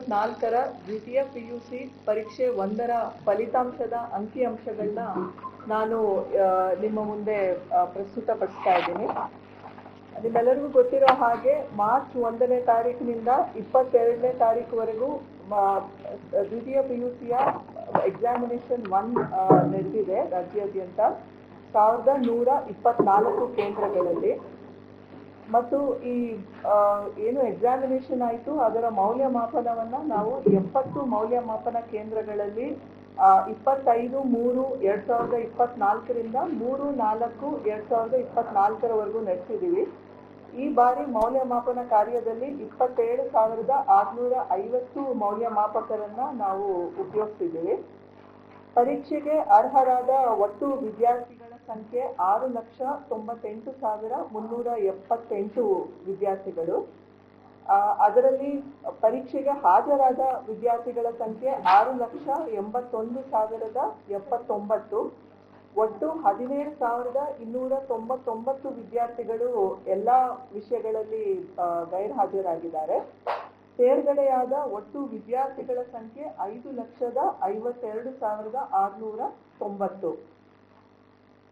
2024ರ ದ್ವಿತೀಯ PUC ಪರೀಕ್ಷೆ 1ರ ಫಲಿತಾಂಶದ ಅಂಕಿಅಂಶಗಳನ್ನ ನಾನು ನಿಮ್ಮ ಮುಂದೆ ಪ್ರಸ್ತುತಪಡಿಸ್ತಾ ಇದ್ದೀನಿ. ನಿಮ್ಮೆಲ್ಲರಿಗೂ ಗೊತ್ತಿರೋ ಹಾಗೆ ಮಾರ್ಚ್ 1ನೇ ತಾರೀಕಿನಿಂದ 22ನೇ ತಾರೀಕುವರೆಗೂ ದ್ವಿತೀಯ PUCಯ ಎಕ್ಸಾಮಿನೇಷನ್ 1 ನಡೆದಿದೆ ರಾಜ್ಯಾದ್ಯಂತ 1124 ಕೇಂದ್ರಗಳಲ್ಲಿ. ಮತ್ತು ಈ ಏನು ಎಕ್ಸಾಮಿನೇಷನ್ ಆಯಿತು ಅದರ ಮೌಲ್ಯಮಾಪನವನ್ನು ನಾವು 70 ಮೌಲ್ಯಮಾಪನ ಕೇಂದ್ರಗಳಲ್ಲಿ 25/3/2024ರಿಂದ 3/4/2024ರವರೆಗೂ ನಡೆಸಿದ್ದೀವಿ. ಈ ಬಾರಿ ಮೌಲ್ಯಮಾಪನ ಕಾರ್ಯದಲ್ಲಿ 27,650 ಮೌಲ್ಯಮಾಪಕರನ್ನ ನಾವು ಉಪಯೋಗಿಸಿದ್ದೀವಿ. ಪರೀಕ್ಷೆಗೆ ಅರ್ಹರಾದ ಒಟ್ಟು ವಿದ್ಯಾರ್ಥಿಗಳ ಸಂಖ್ಯೆ 6,98,378 ವಿದ್ಯಾರ್ಥಿಗಳು. ಅದರಲ್ಲಿ ಪರೀಕ್ಷೆಗೆ ಹಾಜರಾದ ವಿದ್ಯಾರ್ಥಿಗಳ ಸಂಖ್ಯೆ 6,81,079. ಒಟ್ಟು 17,299 ವಿದ್ಯಾರ್ಥಿಗಳು ಎಲ್ಲ ವಿಷಯಗಳಲ್ಲಿ ಗೈರ್ಹಾಜರಾಗಿದ್ದಾರೆ. ತೇರ್ಗಡೆಯಾದ ಒಟ್ಟು ವಿದ್ಯಾರ್ಥಿಗಳ ಸಂಖ್ಯೆ 5,52,690.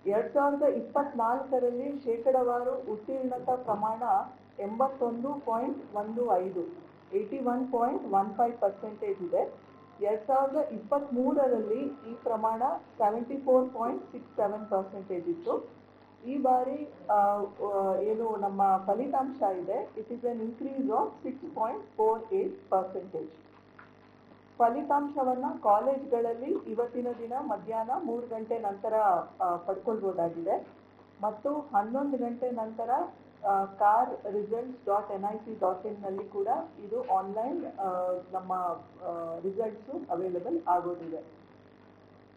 2024ರಲ್ಲಿ ಶೇಕಡಾವಾರು ಉತ್ತೀರ್ಣತಾ ಪ್ರಮಾಣ 81.15 81.15% ಇದೆ. 2023ರಲ್ಲಿ ಈ ಪ್ರಮಾಣ 74.67% ಇತ್ತು. ಈ ಬಾರಿ ಏನು ನಮ್ಮ ಫಲಿತಾಂಶ ಇದೆ, it is an increase of 6.48%. ಫಲಿತಾಂಶವನ್ನ ಕಾಲೇಜ್ಗಳಲ್ಲಿ ಇವತ್ತಿನ ದಿನ ಮಧ್ಯಾಹ್ನ 3 ಗಂಟೆ ನಂತರ ಪಡ್ಕೊಳ್ಬೋದಾಗಿದೆ ಮತ್ತು 11 ಗಂಟೆ ನಂತರ carresults.nic.in ನಲ್ಲಿ ಕೂಡ ಇದು ಆನ್ಲೈನ್ ನಮ್ಮ ರಿಸಲ್ಟ್ಸು ಅವೈಲೇಬಲ್ ಆಗೋದಿದೆ.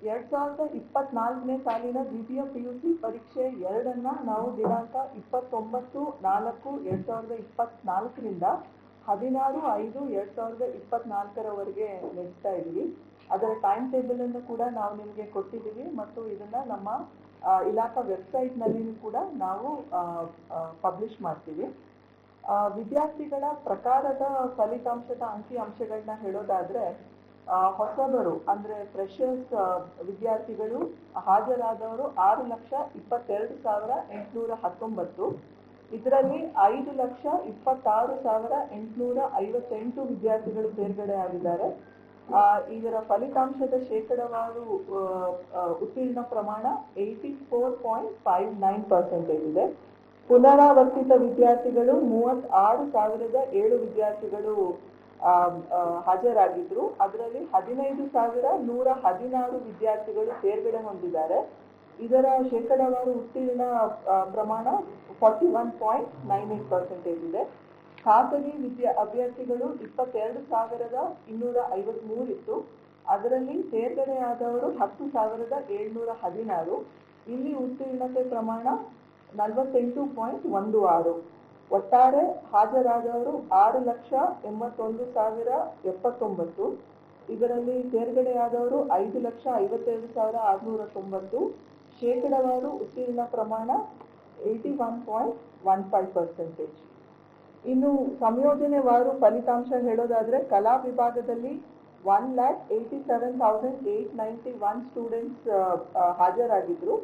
2024ನೇ ಸಾಲಿನ ದ್ವಿತೀಯ PUC ಪರೀಕ್ಷೆ 2ಅನ್ನ ನಾವು ದಿನಾಂಕ 29/4/2024ರಿಂದ 16/5/2024ರವರೆಗೆ ನಡೆಸ್ತಾ ಇದ್ದೀವಿ. ಅದರ ಟೈಮ್ ಟೇಬಲ್ ಅನ್ನು ಕೂಡ ನಾವು ನಿಮಗೆ ಕೊಟ್ಟಿದ್ದೀವಿ ಮತ್ತು ಇದನ್ನ ನಮ್ಮ ಇಲಾಖಾ ವೆಬ್ಸೈಟ್ನಲ್ಲಿಯೂ ಕೂಡ ನಾವು ಪಬ್ಲಿಷ್ ಮಾಡ್ತೀವಿ. ವಿದ್ಯಾರ್ಥಿಗಳ ಪ್ರಕಾರದ ಫಲಿತಾಂಶದ ಅಂಕಿಅಂಶಗಳನ್ನ ಹೇಳೋದಾದ್ರೆ, ಹೊಸಬರು ಅಂದ್ರೆ ಫ್ರೆಷರ್ಸ್ ವಿದ್ಯಾರ್ಥಿಗಳು ಹಾಜರಾದವರು 6,22,819. ಇದರಲ್ಲಿ 5,26,858 ವಿದ್ಯಾರ್ಥಿಗಳು ತೇರ್ಗಡೆ ಆಗಿದ್ದಾರೆ. ಇದರ ಫಲಿತಾಂಶದ ಶೇಕಡಾವಾರು ಉತ್ತೀರ್ಣ ಪ್ರಮಾಣ 84.59% ಇದೆ. ಪುನರಾವರ್ತಿತ ವಿದ್ಯಾರ್ಥಿಗಳು 36,007 ವಿದ್ಯಾರ್ಥಿಗಳು ಹಾಜರಾಗಿದ್ರು. ಅದರಲ್ಲಿ 15,116 ವಿದ್ಯಾರ್ಥಿಗಳು ತೇರ್ಗಡೆ ಹೊಂದಿದ್ದಾರೆ. ಇದರ ಶೇಕಡಾವಾರು ಉತ್ತೀರ್ಣ ಪ್ರಮಾಣ 41.98% ಇದೆ. ಖಾಸಗಿ ಅಭ್ಯರ್ಥಿಗಳು 22,253 ಇತ್ತು. ಅದರಲ್ಲಿ ತೇರ್ಗಡೆಯಾದವರು 10,716. ಇಲ್ಲಿ ಉತ್ತೀರ್ಣತೆ ಪ್ರಮಾಣ 48.16. ಒಟ್ಟಾರೆ ಹಾಜರಾದವರು 6,81,079. ಇದರಲ್ಲಿ ತೇರ್ಗಡೆಯಾದವರು 5,52,690. ಶೇಕಡಾವಾರು ಉತ್ತೀರ್ಣ ಪ್ರಮಾಣ 81.15%. ಇನ್ನು ಸಂಯೋಜನೆವಾರು ಫಲಿತಾಂಶ ಹೇಳೋದಾದ್ರೆ, ಕಲಾ ವಿಭಾಗದಲ್ಲಿ 1,87,891 ಸ್ಟೂಡೆಂಟ್ಸ್ ಹಾಜರಾಗಿದ್ರು.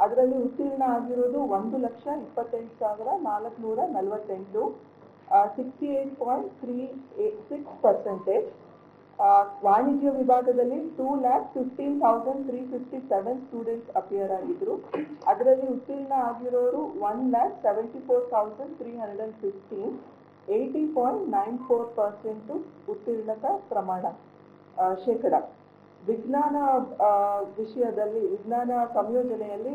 ಅದರಲ್ಲಿ ಉತ್ತೀರ್ಣ ಆಗಿರೋದು 1,28,448, 68.36%. ವಾಣಿಜ್ಯ ವಿಭಾಗದಲ್ಲಿ 2,15,357 ಸ್ಟೂಡೆಂಟ್ಸ್ ಅಪಿಯರ್ ಆಗಿದ್ರು. ಅದರಲ್ಲಿ ಉತ್ತೀರ್ಣ ಆಗಿರೋರು 1,74,315, 80.94% ಉತ್ತೀರ್ಣತಾ ಪ್ರಮಾಣ ಶೇಕಡ. ವಿಜ್ಞಾನ ವಿಷಯದಲ್ಲಿ ವಿಜ್ಞಾನ ಸಂಯೋಜನೆಯಲ್ಲಿ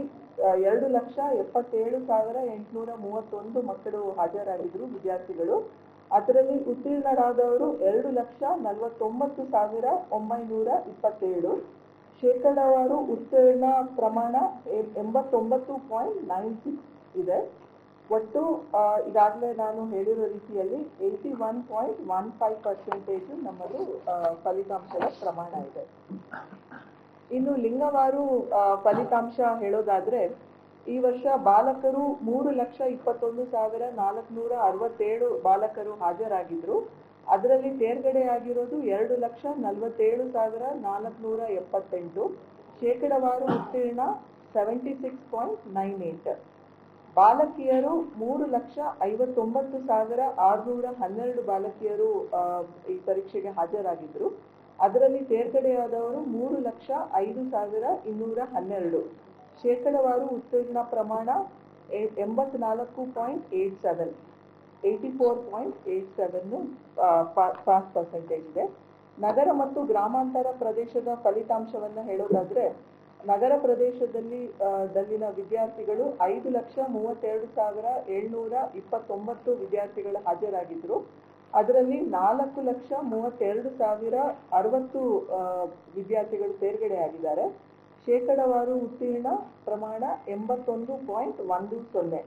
2,77,831 ಮಕ್ಕಳು ಹಾಜರಾಗಿದ್ರು ವಿದ್ಯಾರ್ಥಿಗಳು. ಅದರಲ್ಲಿ ಉತ್ತೀರ್ಣರಾದವರು 2,49,927. ಶೇಕಡಾವಾರು ಉತ್ತೀರ್ಣ ಪ್ರಮಾಣ 89.96 ಇದೆ. ಒಟ್ಟು ಈಗಾಗಲೇ ನಾನು ಹೇಳಿರೋ ರೀತಿಯಲ್ಲಿ 81.15% ನಮ್ಮದು ಫಲಿತಾಂಶದ ಪ್ರಮಾಣ ಇದೆ. ಇನ್ನು ಲಿಂಗವಾರು ಫಲಿತಾಂಶ ಹೇಳೋದಾದ್ರೆ, ಈ ವರ್ಷ ಬಾಲಕರು 3,21,467 ಬಾಲಕರು ಹಾಜರಾಗಿದ್ರು. ಅದರಲ್ಲಿ ತೇರ್ಗಡೆಯಾಗಿರೋದು 2,47,478. ಶೇಕಡವಾರು ಉತ್ತೀರ್ಣ 76.98. ಬಾಲಕಿಯರು 3,59,612 ಬಾಲಕಿಯರು ಈ ಪರೀಕ್ಷೆಗೆ ಹಾಜರಾಗಿದ್ದರು. ಅದರಲ್ಲಿ ತೇರ್ಗಡೆಯಾದವರು 3,05,212. ಶೇಕಡವಾರು ಉತ್ತೀರ್ಣ ಪ್ರಮಾಣ 84.87, 84.87 ಪಾಸ್ ಪರ್ಸೆಂಟೇಜ್ ಇದೆ. ನಗರ ಮತ್ತು ಗ್ರಾಮಾಂತರ ಪ್ರದೇಶದ ಫಲಿತಾಂಶವನ್ನು ಹೇಳೋದಾದ್ರೆ, ನಗರ ಪ್ರದೇಶದಲ್ಲಿನ ವಿದ್ಯಾರ್ಥಿಗಳು 5,32,729 ವಿದ್ಯಾರ್ಥಿಗಳು ಹಾಜರಾಗಿದ್ದರು. ಅದರಲ್ಲಿ 4,32,060 ವಿದ್ಯಾರ್ಥಿಗಳು ತೇರ್ಗಡೆಯಾಗಿದ್ದಾರೆ. ಶೇಕಡವಾರು ಉತ್ತೀರ್ಣ ಪ್ರಮಾಣ 81.10.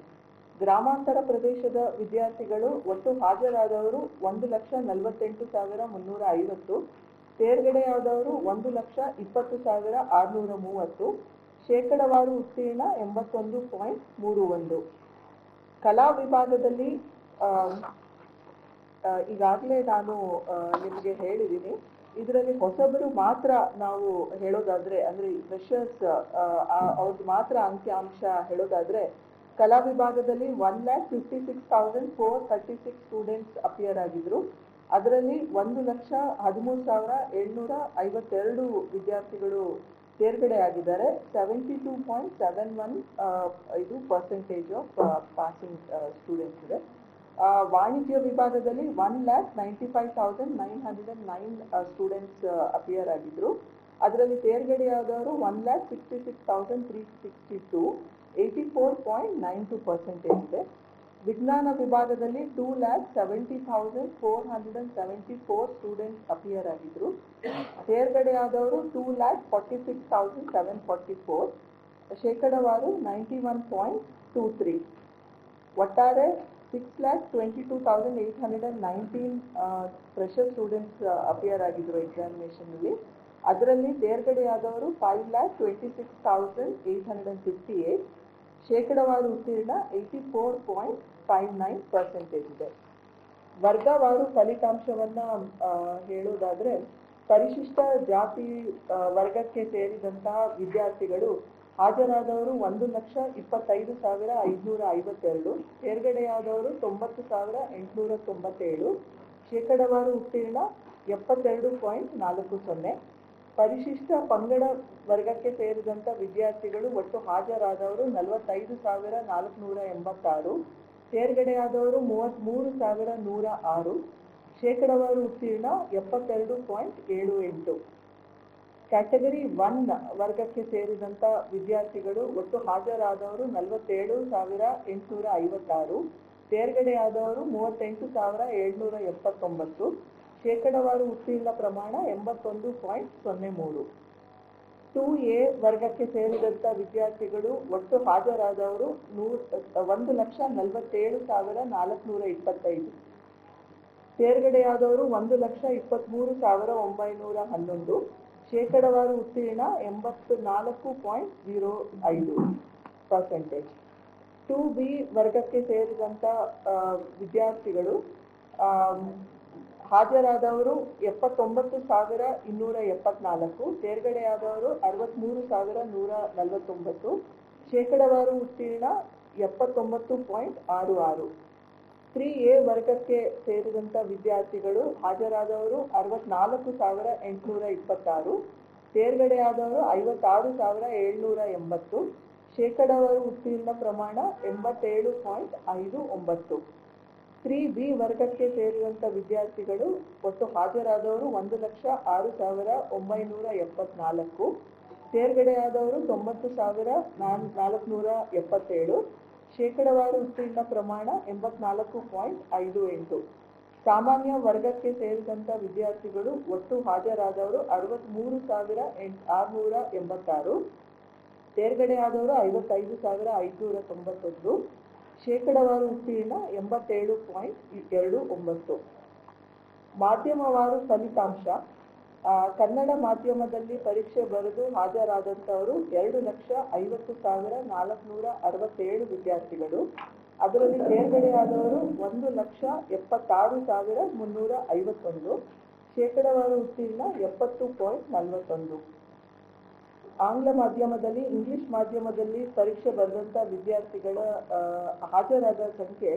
ಗ್ರಾಮಾಂತರ ಪ್ರದೇಶದ ವಿದ್ಯಾರ್ಥಿಗಳು ಒಟ್ಟು ಹಾಜರಾದವರು 1,48,350. ತೇರ್ಗಡೆಯಾದವರು 1,20,630. ಶೇಕಡವಾರು ಉತ್ತೀರ್ಣ 81.31. ಕಲಾ ವಿಭಾಗದಲ್ಲಿ ಈಗಾಗಲೇ ನಾನು ನಿಮಗೆ ಹೇಳಿದ್ದೀನಿ. ಇದರಲ್ಲಿ ಹೊಸಬರು ಮಾತ್ರ ನಾವು ಹೇಳೋದಾದ್ರೆ, ಅಂದ್ರೆ ಫ್ರೆಷರ್ಸ್ ಅವ್ರದ್ದು ಮಾತ್ರ ಅಂಕಿಅಂಶ ಹೇಳೋದಾದ್ರೆ, ಕಲಾ ವಿಭಾಗದಲ್ಲಿ 1,56,436 ಸ್ಟೂಡೆಂಟ್ಸ್ ಅಪಿಯರ್ ಆಗಿದ್ರು. ಅದರಲ್ಲಿ 1,13,752 ವಿದ್ಯಾರ್ಥಿಗಳು ತೇರ್ಗಡೆ ಆಗಿದ್ದಾರೆ. 72.71 ಇದು ಪರ್ಸೆಂಟೇಜ್ ಆಫ್ ಪಾಸಿಂಗ್ ಸ್ಟೂಡೆಂಟ್ಸ್ ಇದೆ. ವಾಣಿಜ್ಯ ವಿಭಾಗದಲ್ಲಿ 1,95,909 ಸ್ಟೂಡೆಂಟ್ಸ್ ಅಪಿಯರ್ ಆಗಿದ್ರು. ಅದರಲ್ಲಿ ತೇರ್ಗಡೆಯಾದವರು 1,66,362, 84.92% ಇದೆ. ವಿಜ್ಞಾನ ವಿಭಾಗದಲ್ಲಿ 2,70,474 ಸ್ಟೂಡೆಂಟ್ಸ್ ಅಪಿಯರ್ ಆಗಿದ್ರು. ತೇರ್ಗಡೆಯಾದವರು 2,46,744. ಶೇಕಡವಾರು 91.23. ಒಟ್ಟಾರೆ 6,22,819 ಫ್ರೆಷರ್ ಸ್ಟೂಡೆಂಟ್ಸ್ ಅಪಿಯರ್ ಆಗಿದ್ರು ಎಕ್ಸಾಮಿನೇಷನ್ನಲ್ಲಿ. ಅದರಲ್ಲಿ ತೇರ್ಗಡೆಯಾದವರು 5,26,858. ಶೇಕಡವಾರು ಉತ್ತೀರ್ಣ 84.59% ಇದೆ. ವರ್ಗವಾರು ಫಲಿತಾಂಶವನ್ನ ಹೇಳೋದಾದ್ರೆ, ಪರಿಶಿಷ್ಟ ಜಾತಿ ವರ್ಗಕ್ಕೆ ಸೇರಿದಂತಹ ವಿದ್ಯಾರ್ಥಿಗಳು ಹಾಜರಾದವರು 1,25,552. ತೇರ್ಗಡೆಯಾದವರು 90,897. ಶೇಕಡವಾರು ಉತ್ತೀರ್ಣ 72.40. ಪರಿಶಿಷ್ಟ ಪಂಗಡ ವರ್ಗಕ್ಕೆ ಸೇರಿದಂಥ ವಿದ್ಯಾರ್ಥಿಗಳು ಒಟ್ಟು ಹಾಜರಾದವರು 45,486. ತೇರ್ಗಡೆಯಾದವರು 33,106. ಶೇಕಡವಾರು ಉತ್ತೀರ್ಣ 72.78. ಕ್ಯಾಟಗರಿ 1 ವರ್ಗಕ್ಕೆ ಸೇರಿದಂಥ ವಿದ್ಯಾರ್ಥಿಗಳು ಒಟ್ಟು ಹಾಜರಾದವರು 47,856. ತೇರ್ಗಡೆಯಾದವರು 38,779. ಶೇಕಡವಾರು ಉತ್ತೀರ್ಣ ಪ್ರಮಾಣ 81.03. 2A ವರ್ಗಕ್ಕೆ ಸೇರಿದಂಥ ವಿದ್ಯಾರ್ಥಿಗಳು ಒಟ್ಟು ಹಾಜರಾದವರು 1,47,425. ತೇರ್ಗಡೆಯಾದವರು 1,23,911. ಶೇಕಡವಾರು ಉತ್ತೀರ್ಣ 84.05%. 2B ವರ್ಗಕ್ಕೆ ಸೇರಿದಂಥ ವಿದ್ಯಾರ್ಥಿಗಳು ಹಾಜರಾದವರು 79,274. ತೇರ್ಗಡೆಯಾದವರು 63,149. ಶೇಕಡವಾರು ಉತ್ತೀರ್ಣ 79.66. 3A ವರ್ಗಕ್ಕೆ ಸೇರಿದಂಥ ವಿದ್ಯಾರ್ಥಿಗಳು ಹಾಜರಾದವರು 64,826. ತೇರ್ಗಡೆಯಾದವರು 56,780. ಶೇಕಡವಾರು ಉತ್ತೀರ್ಣ ಪ್ರಮಾಣ 87.59. 3B ವರ್ಗಕ್ಕೆ ಸೇರಿದಂಥ ವಿದ್ಯಾರ್ಥಿಗಳು ಒಟ್ಟು ಹಾಜರಾದವರು 1,06,974. ತೇರ್ಗಡೆಯಾದವರು 90,477. ಶೇಕಡವಾರು ಉತ್ತೀರ್ಣ ಪ್ರಮಾಣ 84.58. ಸಾಮಾನ್ಯ ವರ್ಗಕ್ಕೆ ಸೇರಿದಂಥ ವಿದ್ಯಾರ್ಥಿಗಳು ಒಟ್ಟು ಹಾಜರಾದವರು 63,686. ತೇರ್ಗಡೆಯಾದವರು 55,591. ಶೇಕಡವಾರು ಉತ್ತೀರ್ಣ 87.29. ಮಾಧ್ಯಮವಾರು ಫಲಿತಾಂಶ. ಕನ್ನಡ ಮಾಧ್ಯಮದಲ್ಲಿ ಪರೀಕ್ಷೆ ಬರೆದು ಹಾಜರಾದಂಥವರು 2,50,467 ವಿದ್ಯಾರ್ಥಿಗಳು. ಅದರಲ್ಲಿ ತೇರ್ಗಡೆಯಾದವರು 1,76,351, ಶೇಕಡಾವಾರು ಉತ್ತೀರ್ಣ 70.41. ಆಂಗ್ಲ ಮಾಧ್ಯಮದಲ್ಲಿ, ಇಂಗ್ಲಿಷ್ ಮಾಧ್ಯಮದಲ್ಲಿ ಪರೀಕ್ಷೆ ಬರೆದಂಥ ವಿದ್ಯಾರ್ಥಿಗಳ ಹಾಜರಾದ ಸಂಖ್ಯೆ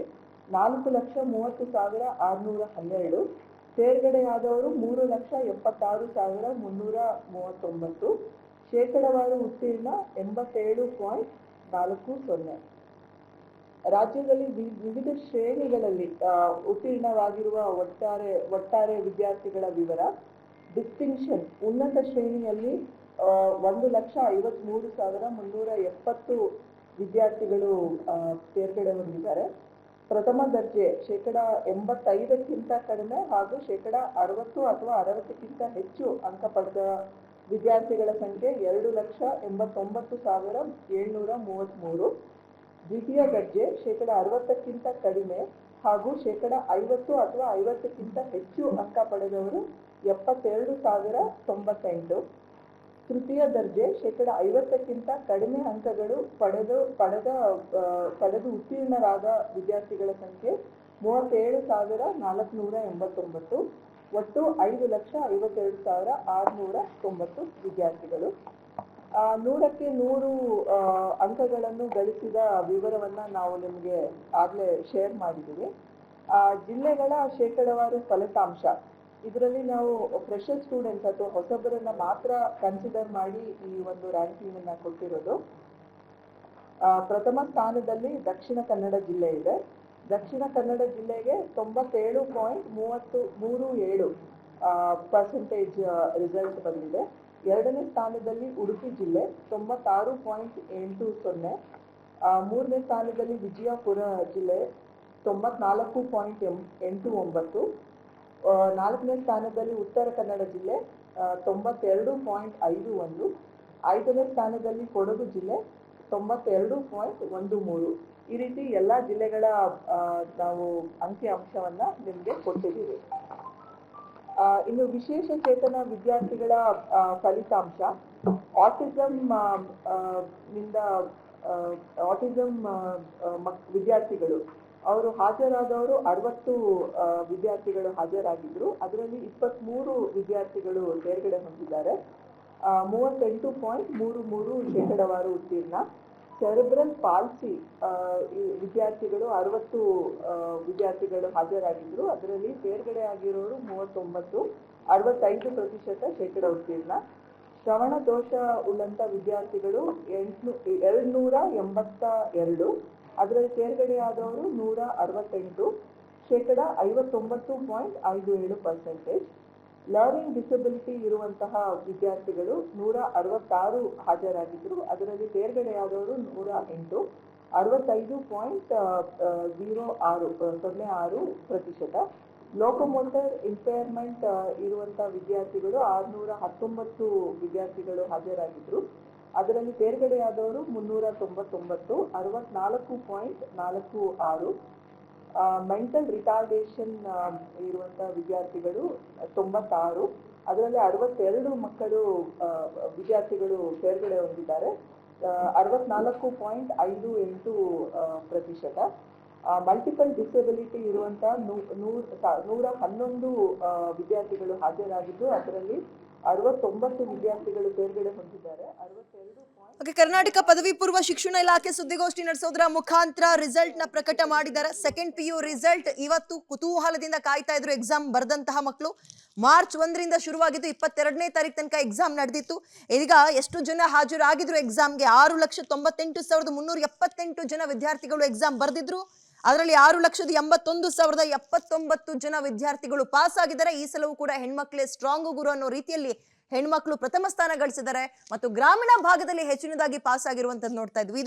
4,30,612. ತೇರ್ಗಡೆಯಾದವರು 3,76,339. ಶೇಕಡಾವಾರು ಉತ್ತೀರ್ಣ 87.40. ರಾಜ್ಯದಲ್ಲಿ ವಿವಿಧ ಶ್ರೇಣಿಗಳಲ್ಲಿ ಉತ್ತೀರ್ಣವಾಗಿರುವ ಒಟ್ಟಾರೆ ವಿದ್ಯಾರ್ಥಿಗಳ ವಿವರ. ಡಿಸ್ಟಿಂಕ್ಷನ್ ಉನ್ನತ ಶ್ರೇಣಿಯಲ್ಲಿ 1,53,370 ವಿದ್ಯಾರ್ಥಿಗಳು ತೇರ್ಗಡೆ ಹೊಂದಿದ್ದಾರೆ. ಪ್ರಥಮ ದರ್ಜೆ 85% ಕಡಿಮೆ ಹಾಗೂ 60 ಅಥವಾ 60ಕ್ಕಿಂತ ಹೆಚ್ಚು ಅಂಕ ಪಡೆದ ವಿದ್ಯಾರ್ಥಿಗಳ ಸಂಖ್ಯೆ 2,89,733. ದ್ವಿತೀಯ ದರ್ಜೆ 60ಕ್ಕಿಂತ ಕಡಿಮೆ ಹಾಗೂ 50 ಅಥವಾ 50ಕ್ಕಿಂತ ಹೆಚ್ಚು ಅಂಕ ಪಡೆದವರು 72,098. ತೃತೀಯ ದರ್ಜೆ 50ಕ್ಕಿಂತ ಕಡಿಮೆ ಅಂಕಗಳು ಪಡೆದು ಉತ್ತೀರ್ಣರಾದ ವಿದ್ಯಾರ್ಥಿಗಳ ಸಂಖ್ಯೆ 37,489. ಒಟ್ಟು 5,52,690 ವಿದ್ಯಾರ್ಥಿಗಳು. 100ಕ್ಕೆ 100 ಅಂಕಗಳನ್ನು ಗಳಿಸಿದ ವಿವರವನ್ನು ನಾವು ನಿಮಗೆ ಆಗಲೇ ಶೇರ್ ಮಾಡಿದ್ದೀವಿ. ಜಿಲ್ಲೆಗಳ ಶೇಕಡಾವಾರು ಫಲಿತಾಂಶ. ಇದರಲ್ಲಿ ನಾವು ಫ್ರೆಶರ್ ಸ್ಟೂಡೆಂಟ್ಸ್ ಅಥವಾ ಹೊಸಬರನ್ನ ಮಾತ್ರ ಕನ್ಸಿಡರ್ ಮಾಡಿ ಈ ಒಂದು ರ್ಯಾಂಕಿಂಗನ್ನು ಕೊಟ್ಟಿರೋದು. ಪ್ರಥಮ ಸ್ಥಾನದಲ್ಲಿ ದಕ್ಷಿಣ ಕನ್ನಡ ಜಿಲ್ಲೆ ಇದೆ. ದಕ್ಷಿಣ ಕನ್ನಡ ಜಿಲ್ಲೆಗೆ 97.37% ರಿಸಲ್ಟ್ ಬಂದಿದೆ. ಎರಡನೇ ಸ್ಥಾನದಲ್ಲಿ ಉಡುಪಿ ಜಿಲ್ಲೆ 96.80. ಮೂರನೇ ಸ್ಥಾನದಲ್ಲಿ ವಿಜಯಪುರ ಜಿಲ್ಲೆ 94.89. ನಾಲ್ಕನೇ ಸ್ಥಾನದಲ್ಲಿ ಉತ್ತರ ಕನ್ನಡ ಜಿಲ್ಲೆ 92.51. ಐದನೇ ಸ್ಥಾನದಲ್ಲಿ ಕೊಡಗು ಜಿಲ್ಲೆ 92.13. ಈ ರೀತಿ ಎಲ್ಲ ಜಿಲ್ಲೆಗಳ ನಾವು ಅಂಕಿಅಂಶವನ್ನ ನಿಮಗೆ ಕೊಟ್ಟಿದ್ದೀವಿ. ಇನ್ನು ವಿಶೇಷ ಚೇತನ ವಿದ್ಯಾರ್ಥಿಗಳ ಫಲಿತಾಂಶ. ಆಟಿಸಮ್ ವಿದ್ಯಾರ್ಥಿಗಳು ಅವರು ಹಾಜರಾದವರು 60 ವಿದ್ಯಾರ್ಥಿಗಳು ಹಾಜರಾಗಿದ್ರು. ಅದರಲ್ಲಿ 23 ವಿದ್ಯಾರ್ಥಿಗಳು ತೇರ್ಗಡೆ ಹೊಂದಿದ್ದಾರೆ. 38.33 ಶೇಕಡಾವಾರು ಉತ್ತೀರ್ಣ. ಸೆರೆಬ್ರಲ್ ಪಾಲ್ಸಿ ವಿದ್ಯಾರ್ಥಿಗಳು 60 ವಿದ್ಯಾರ್ಥಿಗಳು ಹಾಜರಾಗಿದ್ರು. ಅದರಲ್ಲಿ ತೇರ್ಗಡೆ ಆಗಿರೋರು 39, 65% ಶೇಕಡ ಉತ್ತೀರ್ಣ. ಶ್ರವಣ ದೋಷ ಉಳ್ಳಂತ ವಿದ್ಯಾರ್ಥಿಗಳು 282, ಅದರಲ್ಲಿ ತೇರ್ಗಡೆಯಾದವರು 168, ಶೇಕಡ 59.57%. ಲರ್ನಿಂಗ್ ಡಿಸಬಿಲಿಟಿ ಇರುವಂತಹ ವಿದ್ಯಾರ್ಥಿಗಳು 166 ಹಾಜರಾಗಿದ್ದರು. ಅದರಲ್ಲಿ ತೇರ್ಗಡೆಯಾದವರು 108, 65.06%. ಲೋಕೋಮೋಟರ್ ಇಂಪೇರ್ಮೆಂಟ್ ಇರುವಂತಹ ವಿದ್ಯಾರ್ಥಿಗಳು 619 ವಿದ್ಯಾರ್ಥಿಗಳು ಹಾಜರಾಗಿದ್ದರು. ಅದರಲ್ಲಿ ತೇರ್ಗಡೆಯಾದವರು 399, 64.46. ಮೆಂಟಲ್ ರಿಟಾರ್ಡೇಷನ್ ಇರುವಂತಹ ವಿದ್ಯಾರ್ಥಿಗಳು 96, ಅದರಲ್ಲಿ 62 ವಿದ್ಯಾರ್ಥಿಗಳು ತೇರ್ಗಡೆ ಹೊಂದಿದ್ದಾರೆ. 64.58%. ಮಲ್ಟಿಪಲ್ ಡಿಸಬಿಲಿಟಿ ಇರುವಂತಹ 111 ವಿದ್ಯಾರ್ಥಿಗಳು ಹಾಜರಾಗಿದ್ದು ಅದರಲ್ಲಿ 69 ವಿದ್ಯಾರ್ಥಿಗಳು ತೇರ್ಗಡೆ ಹೊಂದಿದ್ದಾರೆ. 62. ಕರ್ನಾಟಕ ಪದವಿ ಪೂರ್ವ ಶಿಕ್ಷಣ ಇಲಾಖೆ ಸುದ್ದಿಗೋಷ್ಠಿ ನಡೆಸೋದ್ರ ಮುಖಾಂತರ ರಿಸಲ್ಟ್ ನ ಪ್ರಕಟ ಮಾಡಿದ್ದಾರೆ. ಸೆಕೆಂಡ್ PU ರಿಸಲ್ಟ್ ಇವತ್ತು ಕುತೂಹಲದಿಂದ ಕಾಯ್ತಾ ಇದ್ರು ಎಕ್ಸಾಮ್ ಬರೆದಂತಹ ಮಕ್ಕಳು. ಮಾರ್ಚ್ 1ರಿಂದ ಶುರುವಾಗಿದ್ದು 22ನೇ ತಾರೀಕು ತನಕ ಎಕ್ಸಾಮ್ ನಡೆದಿತ್ತು. ಈಗ ಎಷ್ಟು ಜನ ಹಾಜರಾಗಿದ್ರು ಎಕ್ಸಾಮ್ಗೆ? 6,98,378 ಜನ ವಿದ್ಯಾರ್ಥಿಗಳು ಎಕ್ಸಾಮ್ ಬರೆದಿದ್ರು. ಅದರಲ್ಲಿ 6,81,079 ಜನ ವಿದ್ಯಾರ್ಥಿಗಳು ಪಾಸ್ ಆಗಿದ್ದಾರೆ. ಈ ಸಲವೂ ಕೂಡ ಹೆಣ್ಮಕ್ಳೇ ಸ್ಟ್ರಾಂಗ್ ಗುರು ಅನ್ನೋ ರೀತಿಯಲ್ಲಿ ಹೆಣ್ಮಕ್ಳು ಪ್ರಥಮ ಸ್ಥಾನ ಗಳಿಸಿದ್ದಾರೆ ಮತ್ತು ಗ್ರಾಮೀಣ ಭಾಗದಲ್ಲಿ ಹೆಚ್ಚಿನದಾಗಿ ಪಾಸ್ ಆಗಿರುವಂತದ್ದು ನೋಡ್ತಾ ಇದ್ವಿ.